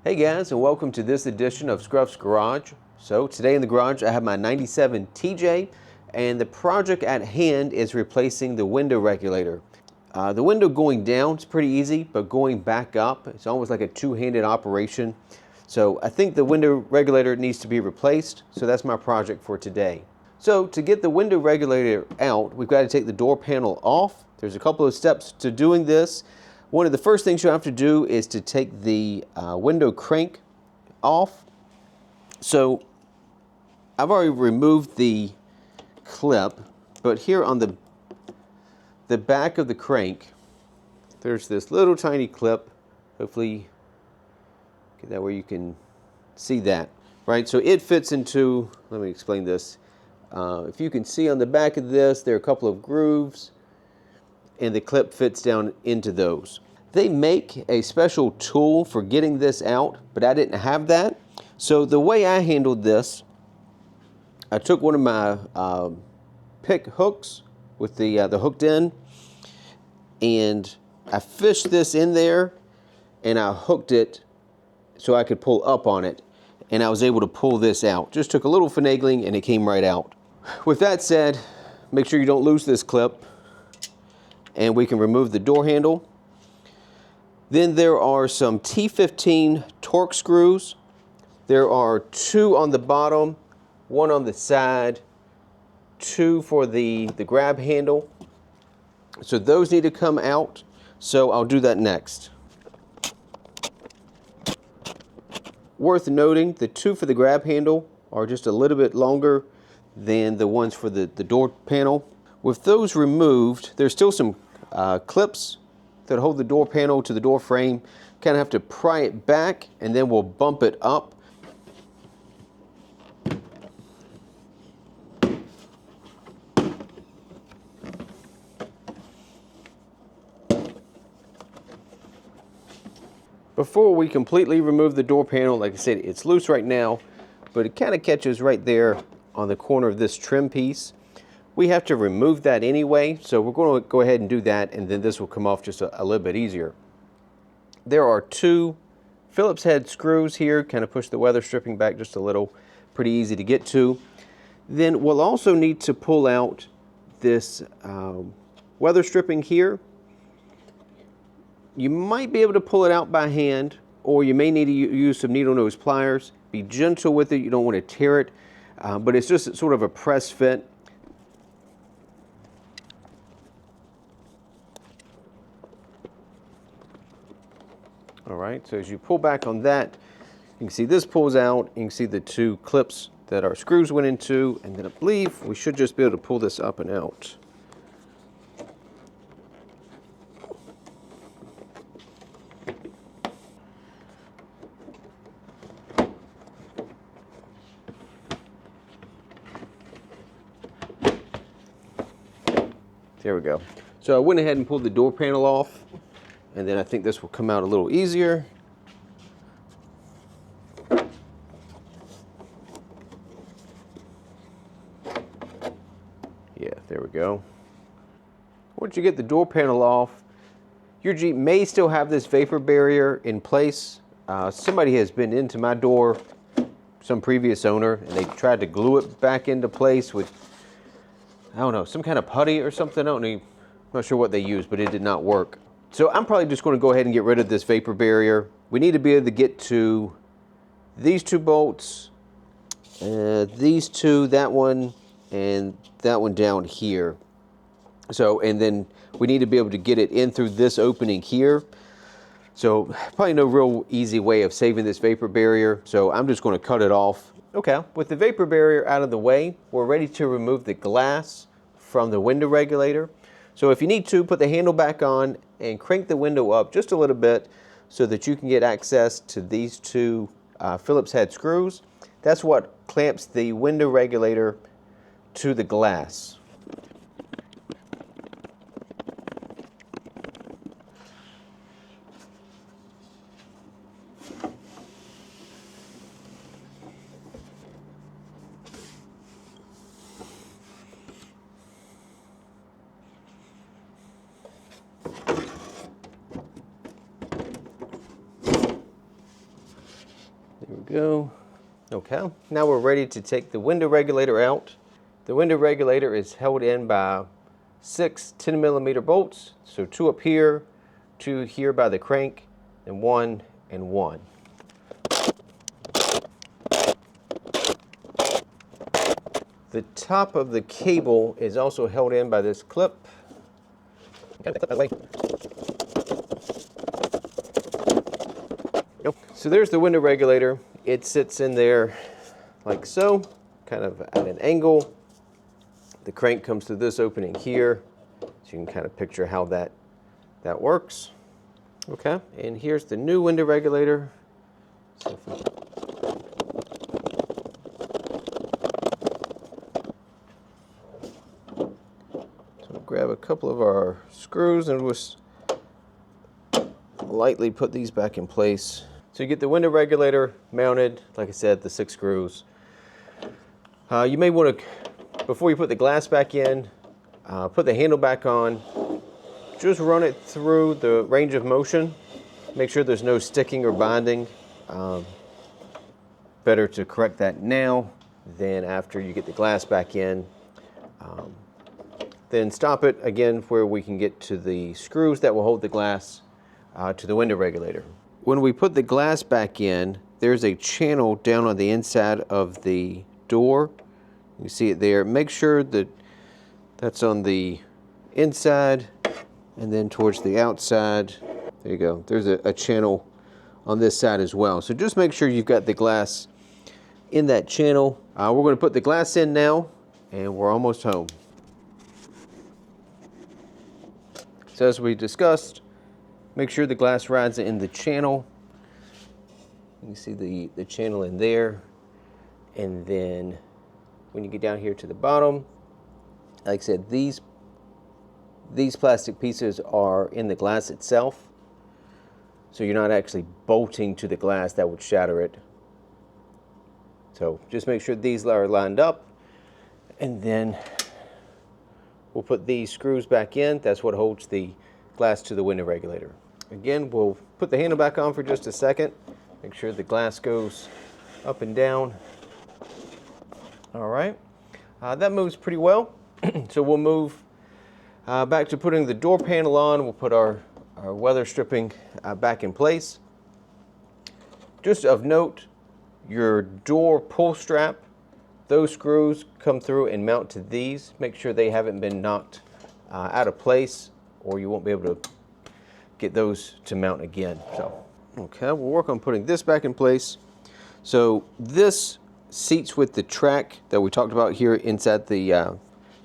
Hey guys, and welcome to this edition of Scruff's Garage. So today in the garage I have my 97 TJ, and the project at hand is replacing the window regulator. The window going down is pretty easy, but going back up, it's almost like a two-handed operation. So I think the window regulator needs to be replaced, so that's my project for today. So to get the window regulator out, we've got to take the door panel off. There's a couple of steps to doing this. One of the first things you have to do is to take the window crank off. So I've already removed the clip, but here on the back of the crank, there's this little tiny clip. Hopefully get that where you can see that, right? So it fits into, let me explain this. If you can see on the back of this, there are a couple of grooves, and the clip fits down into those. They make a special tool for getting this out, but I didn't have that. So the way I handled this, I took one of my pick hooks with the hooked end, and I fished this in there, and I hooked it so I could pull up on it, and I was able to pull this out. Just took a little finagling and it came right out. With that said, make sure you don't lose this clip, and we can remove the door handle. Then there are some T15 Torx screws. There are two on the bottom, one on the side, two for the grab handle. So those need to come out, so I'll do that next. Worth noting, the two for the grab handle are just a little bit longer than the ones for the door panel. With those removed, there's still some clips that hold the door panel to the door frame. Kind of have to pry it back, and then we'll bump it up. Before we completely remove the door panel, like I said, it's loose right now, but it kind of catches right there on the corner of this trim piece. We have to remove that anyway, so we're going to go ahead and do that, and then this will come off just a little bit easier. There are two Phillips head screws here, kind of push the weather stripping back just a little, pretty easy to get to. Then we'll also need to pull out this weather stripping here. You might be able to pull it out by hand, or you may need to use some needle nose pliers. Be gentle with it, you don't want to tear it, but it's just sort of a press fit. All right, so as you pull back on that, you can see this pulls out. You can see the two clips that our screws went into, and then I believe we should just be able to pull this up and out. There we go. So I went ahead and pulled the door panel off, and then I think this will come out a little easier. Yeah, there we go. Once you get the door panel off, your Jeep may still have this vapor barrier in place. Somebody has been into my door, some previous owner, and they tried to glue it back into place with, I don't know, some kind of putty or something. I'm not sure what they used, but it did not work. So I'm probably just going to go ahead and get rid of this vapor barrier. We need to be able to get to these two bolts, these two, that one, and that one down here. So, and then we need to be able to get it in through this opening here. So probably no real easy way of saving this vapor barrier. So I'm just going to cut it off. Okay, with the vapor barrier out of the way, we're ready to remove the glass from the window regulator. So if you need to, put the handle back on and crank the window up just a little bit so that you can get access to these two Phillips head screws. That's what clamps the window regulator to the glass. There we go. Okay, now we're ready to take the window regulator out. The window regulator is held in by 6 10mm bolts. So 2 up here, 2 here by the crank, and 1 and 1. The top of the cable is also held in by this clip. So there's the window regulator. It sits in there like so, kind of at an angle. The crank comes through this opening here, so you can kind of picture how that works. Okay, and here's the new window regulator. So we'll grab a couple of our screws and just lightly put these back in place. So you get the window regulator mounted, like I said, the 6 screws. You may want to, before you put the glass back in, put the handle back on, just run it through the range of motion. Make sure there's no sticking or binding. Better to correct that now than after you get the glass back in. Then stop it again where we can get to the screws that will hold the glass to the window regulator. When we put the glass back in, there's a channel down on the inside of the door. You see it there. Make sure that that's on the inside and then towards the outside. There you go. There's a channel on this side as well. So just make sure you've got the glass in that channel. We're going to put the glass in now, and we're almost home. So as we discussed, make sure the glass rides in the channel. You see the channel in there. And then when you get down here to the bottom, like I said, these plastic pieces are in the glass itself. So you're not actually bolting to the glass, that would shatter it. So just make sure these are lined up. And then we'll put these screws back in. That's what holds the glass to the window regulator. Again, we'll put the handle back on for just a second. Make sure the glass goes up and down. All right, that moves pretty well. So we'll move back to putting the door panel on. We'll put our weather stripping back in place. Just of note, your door pull strap, those screws come through and mount to these. Make sure they haven't been knocked out of place, or you won't be able to get those to mount again. So, okay, we'll work on putting this back in place. So this seats with the track that we talked about here inside the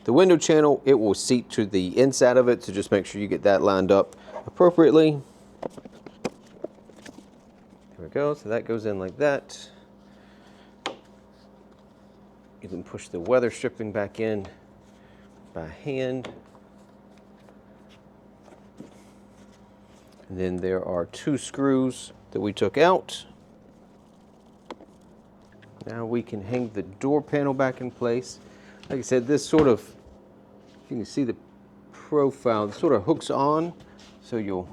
window channel. It will seat to the inside of it, so just make sure you get that lined up appropriately. There we go, so that goes in like that. You can push the weather stripping back in by hand. And then there are 2 screws that we took out. Now we can hang the door panel back in place. Like I said, this sort of, you can see the profile, it sort of hooks on, so you'll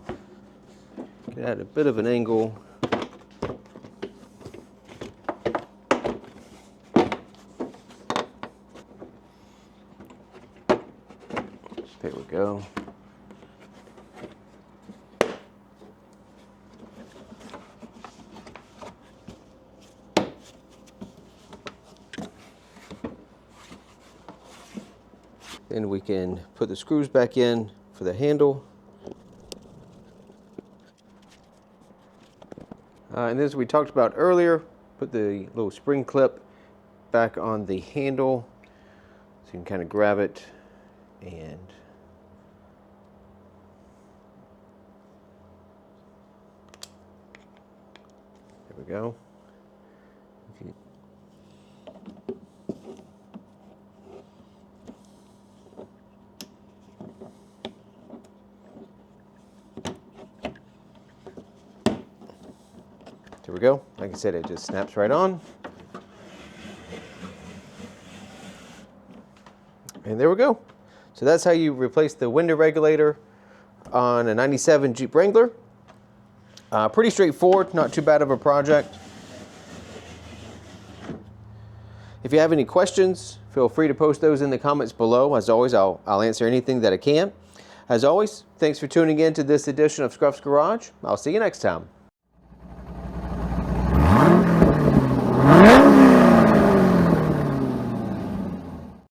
get at a bit of an angle. There we go. Then we can put the screws back in for the handle. And as we talked about earlier, put the little spring clip back on the handle so you can kind of grab it and there we go. There we go. Like I said, it just snaps right on. And there we go. So that's how you replace the window regulator on a 97 Jeep Wrangler. Pretty straightforward, not too bad of a project. If you have any questions, feel free to post those in the comments below. As always, I'll answer anything that I can. As always, thanks for tuning in to this edition of Scruff's Garage. I'll see you next time.